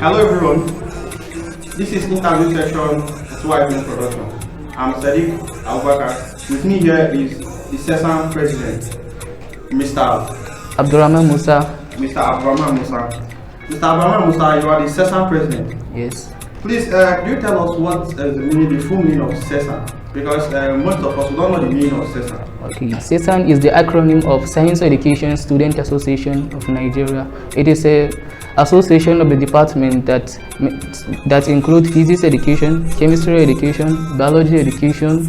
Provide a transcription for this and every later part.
Hello everyone, this is interview section SYB production. I'm Sadiq Abubakar. With me here is the SESAN president, Mr. Abdurrahman Musa. Mr. Abdurrahman Musa. Mr. Abdurrahman Musa, you are the SESAN president. Yes. Please, could you tell us what is the full meaning of SESAN? Because most of us don't know the meaning of SESAN. Okay, SESAN is the acronym of Science Education Student Association of Nigeria. It is a association of the department that include physics education, chemistry education, biology education,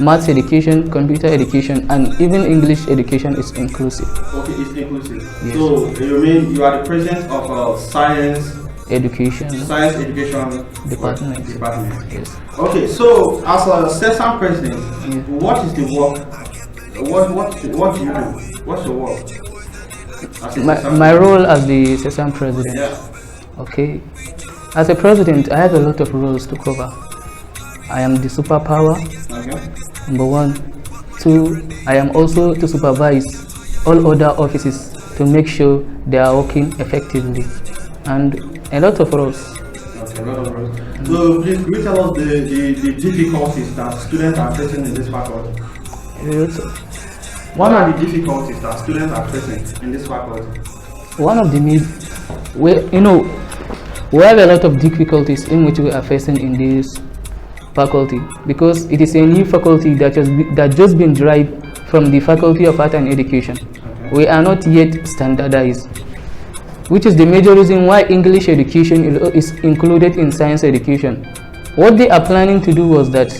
maths education, computer education, and even English education is inclusive. Okay, it's inclusive. Yes. So you mean you are the president of Science Education Department. Yes. Okay, so as a SESAN president, yes. What is the work? What do you do? What's your work? My role as the SESAN president. Yeah. Okay. As a president, I have a lot of roles to cover. I am the superpower. Okay. Number 1. 2. I am also to supervise all other offices to make sure they are working effectively. And a lot of roles. Okay, a lot of roles. So please, could you tell us the difficulties that students are facing in this faculty? What are the difficulties that students are facing in this faculty? One of the we have a lot of difficulties in which we are facing in this faculty because it is a new faculty that just been derived from the Faculty of Art and Education. Okay. We are not yet standardized, which is the major reason why English education is included in science education. What they are planning to do was that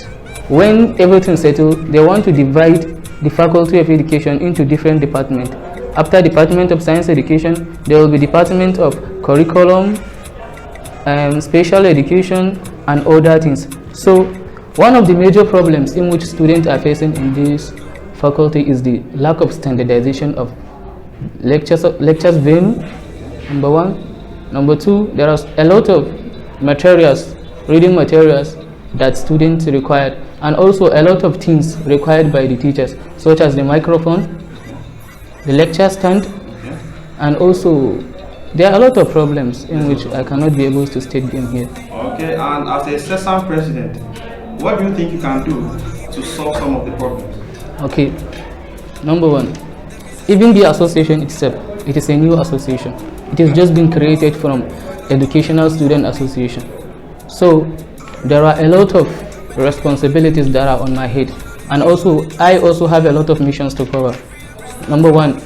when everything settled, they want to divide the Faculty of Education into different departments. After Department of Science Education, there will be Department of Curriculum, Special Education, and other things. So, one of the major problems in which students are facing in this faculty is the lack of standardization of lectures venue. Number 1. Number 2, there are a lot of materials, reading materials that students require, and also a lot of things required by the teachers, such as the microphone, the lecture stand, and also there are a lot of problems in which I cannot be able to state them here. Okay, and as a SESAN president, what do you think you can do to solve some of the problems? Okay, number 1, even the association itself, it is a new association. It has just been created from Educational Student Association. So there are a lot of responsibilities that are on my head, and I also have a lot of missions to cover. Number 1,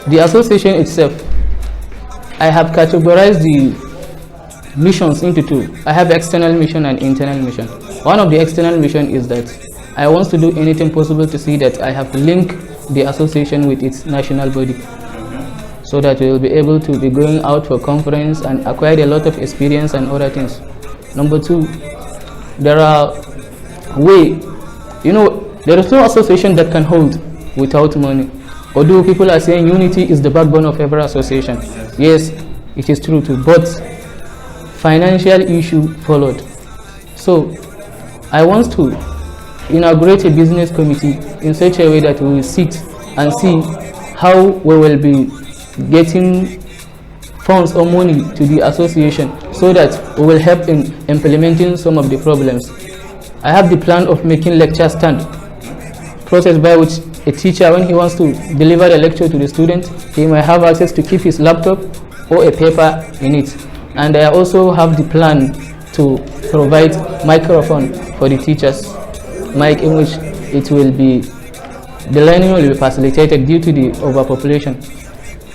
the association itself, I have categorized the missions into 2. I have external mission and internal mission. One of the external mission is that I want to do anything possible to see that I have linked the association with its national body, so that we will be able to be going out for conference and acquire a lot of experience and other things. Number 2, there is no association that can hold without money. Although people are saying unity is the backbone of every association. Yes, it is true too, but financial issue followed. So I want to inaugurate a business committee in such a way that we will sit and see how we will be getting funds or money to the association, so that we will help in implementing some of the problems. I have the plan of making lecture stand, process by which a teacher, when he wants to deliver a lecture to the student, he might have access to keep his laptop or a paper in it. And I also have the plan to provide microphone for the teachers, mic in which the learning will be facilitated due to the overpopulation.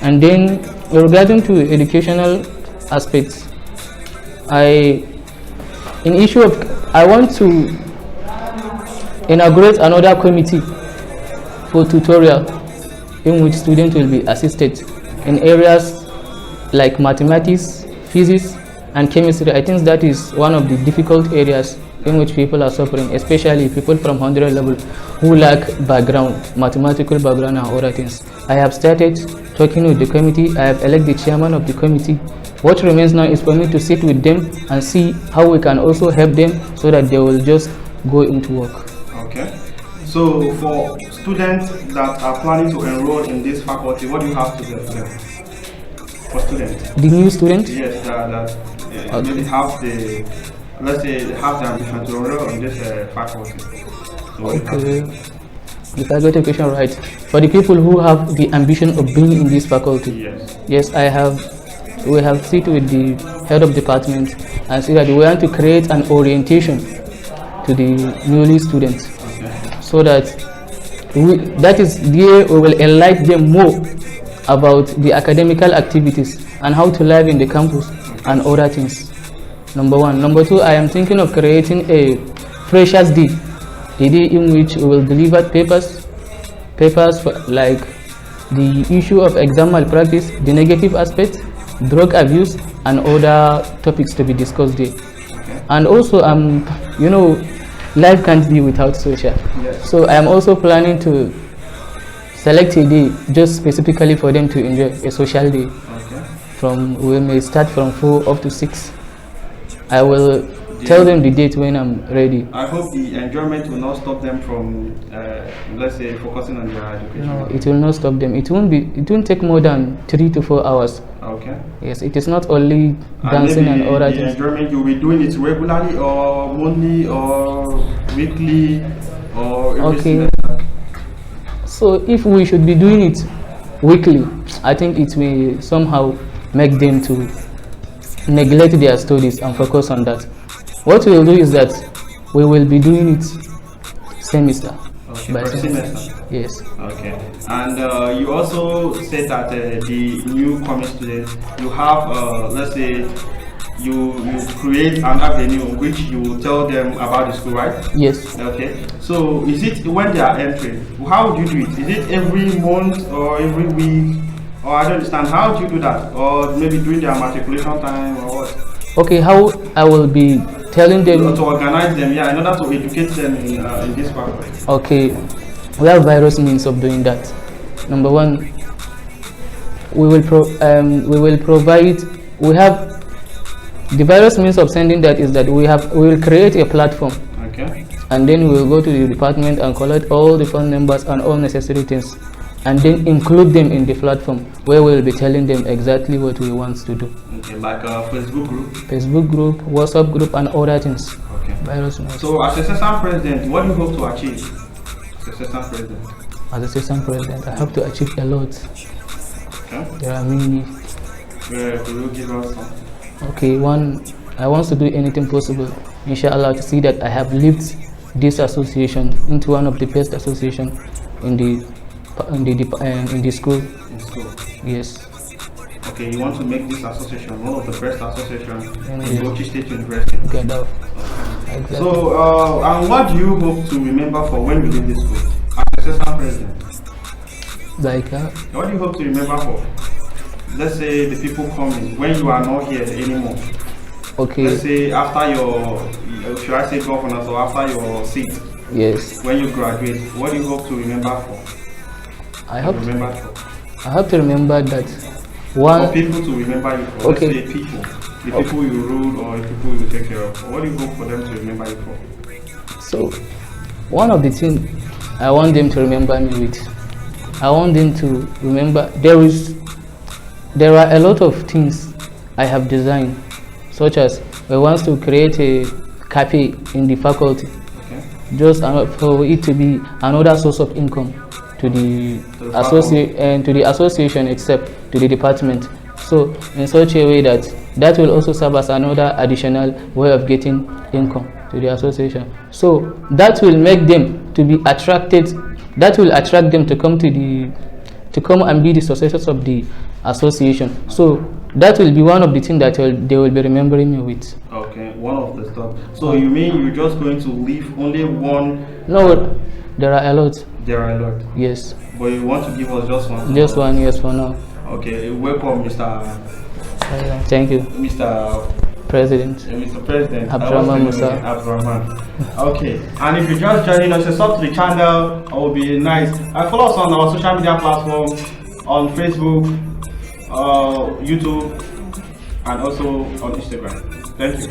And then regarding to educational aspects, I want to inaugurate another committee for tutorial in which students will be assisted in areas like mathematics, physics, and chemistry. I think that is one of the difficult areas in which people are suffering, especially people from 100 level who lack mathematical background and other things. I have started talking with the committee. I have elected the chairman of the committee. What remains now is for me to sit with them and see how we can also help them so that they will just go into work. Okay. So for students that are planning to enroll in this faculty, what do you have to do for them? for students. The new students? Yes, that Okay. maybe have the, let's say, have the ambition to enroll in this faculty. So what do you have? Okay. If I got the question right, for the people who have the ambition of being in this faculty, Yes. yes, we have sit with the head of department and say that we want to create an orientation to the newly students, Okay. so that that is there we will enlighten them more about the academical activities and how to live in the campus and other things. Number one. Number two, I am thinking of creating a Freshers Day, a day in which we will deliver papers for, like, the issue of exam malpractice, the negative aspects, drug abuse, and other topics to be discussed there. Okay. And also, you know, life can't be without social. Yes. So I am also planning to select a day just specifically for them to enjoy, a social day. Okay. We may start from 4 up to 6. I will tell them the date when I'm ready. I hope the enjoyment will not stop them from, let's say, focusing on their education. No, it will not stop them. It won't take more than 3 to 4 hours. Okay. Yes, it is not only dancing and other the things. enjoyment, you'll be doing it regularly or monthly or weekly or every Okay. semester? So if we should be doing it weekly, I think it may somehow make them to neglect their studies and focus on that. What we will do is that we will be doing it semester Okay, by per semester. semester. Yes. Okay. And you also said that the new coming students, you have, let's say, you create an avenue which you tell them about the school, right? Yes. Okay. So is it when they are entering? How would you do it? Is it every month or every week? Or I don't understand. How do you do that? Or maybe during their matriculation time or what? Okay, how I will be telling them. To organize them, yeah, in order to educate them in this faculty. Okay, we have various means of doing that. Number one, we will provide. We have the various means of sending that is that we will create a platform. Okay. And then we will go to the department and collect all the phone numbers and all necessary things, and then include them in the platform where we will be telling them exactly what we want to do. Okay, like a Facebook group, WhatsApp group, and other things. Okay. Various means. So as a SESAN president, what do you hope to achieve? As a SESAN president. As a SESAN president, I have to achieve a lot. Okay. There are many. Could you give us some? Okay, one, I want to do anything possible, inshallah, to see that I have lived this association into one of the best association in the school. In school. Yes. Okay, you want to make this association one of the best associations in Yes. Bauchi State University. Gadua. Exactly. So, and what do you hope to remember for when you leave this school? As a SESAN president, Like, what do you hope to remember for? Let's say the people coming when you are not here anymore. okay, Let's say after your, should I say governors or after your seat, yes. when you graduate, what do you hope to remember for? I hope To to remember that for one. people to remember you for. Okay. Let's say people, the people you rule or the people you take care of. What do you hope for them to remember you for? So, one of the things I want them to remember me with, I want them to remember there are a lot of things I have designed, such as we want to create a cafe in the faculty, Okay. just for it to be another source of income to the association, except to the department. So in such a way that will also serve as another additional way of getting income to the association. So that will make them to be attracted. That will attract them to come and be the successors of the association. So that will be one of the things that they will be remembering me with. Okay, one of the stuff. So you mean you're just going to leave only one? No, there are a lot. There are a lot. Yes. But you want to give us just one? Just one, yes, for now. Okay, welcome, Mr. Thank you, Mr. President. Mr. President. Abdurrahman Musa. Abdurrahman. Okay, and if you're just joining us, subscribe to the channel. It will be nice. Follow us on our social media platform on Facebook, YouTube, and also on Instagram. Thank you.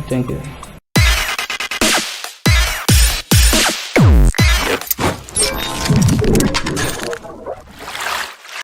Thank you.